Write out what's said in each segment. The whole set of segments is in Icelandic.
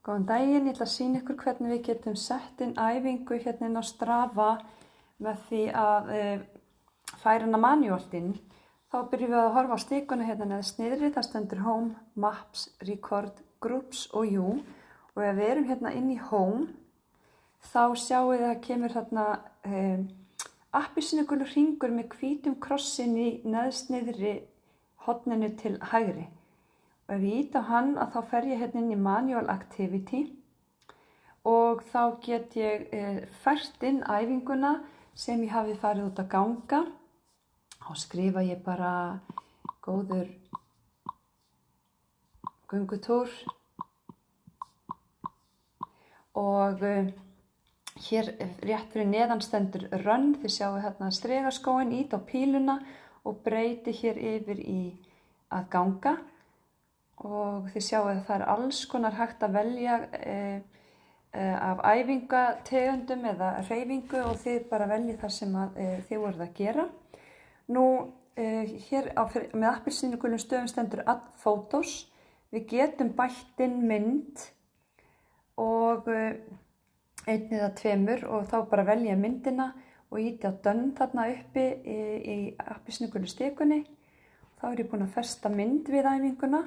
Góðan daginn, ég ætla að sýna ykkur hvernig við getum sett inn æfingu hérna inn á Strava með því að færa hana manuált inn. Þá byrjum við að horfa á stikuna hérna neðst niðri, það stendur Home, Maps, Record, Groups og You. Og ef við erum hérna inn í Home, þá sjáum við að það kemur þarna appelsínugulur hringur með hvítum krossin í neðst niðri horninu til hægri. Og ef ég ýti á hann þá fer ég hérna inn í Manual Activity og þá get ég fært inn æfinguna sem ég hafi farið út að ganga. Þá skrifa ég bara góður göngutúr og hér rétt fyrir neðan stendur Run. Þið sjáu hérna strigaskóinn, ýti á píluna og breyti hér yfir í að ganga. Og þið sjáu að það alls konar hægt að velja af æfingategundum eða hreyfingu og þið bara veljið það sem þið voruð að gera. Nú, hér með appelsínugulum stöfum stendur Add Photos. Við getum bætt inn mynd og einn eða tveimur og þá bara velja myndina og ýti á Done þarna uppi í appelsínugulu stikunni. Þá er ég búin að festa mynd við æfinguna.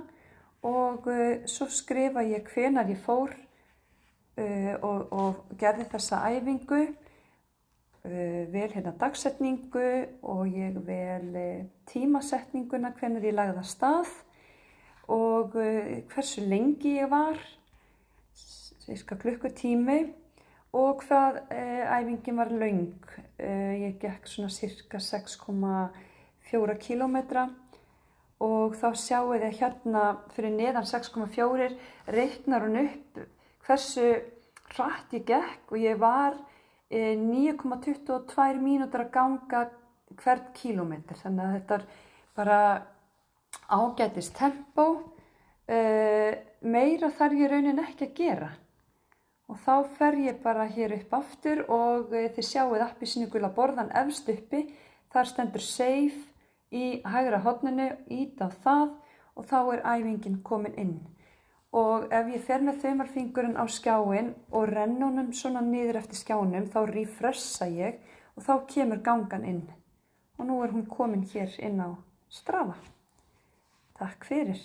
Og svo skrifa ég hvenær ég fór og gerði þessa æfingu, vel hérna dagsetningu og ég vel tímasetninguna, hvenær ég lagði af stað og hversu lengi ég var, cirka klukkutími og hvað æfingin var löng. Ég gekk svona cirka 6,4 kílómetra. Og þá sjáu þið hérna fyrir neðan 6,4 reiknar hún upp hversu hratt ég gekk og ég var 9,22 mínútur að ganga hvern kílómetr. Þannig að þetta er bara ágætis tempó. Meira þarf ég raunin ekki að gera. Og þá fer ég bara hér upp aftur og þið sjáuð appelsínugula borðan efst uppi. Þar stendur Save. Í hægra horninu, ýti á það og þá er æfingin komin inn. Og ef ég fer með þumalfingurinn á skjáinn og renni honum svona niður eftir skjánum, þá refressa ég og þá kemur gangan inn. Og nú er hún komin hér inn á Strava. Takk fyrir.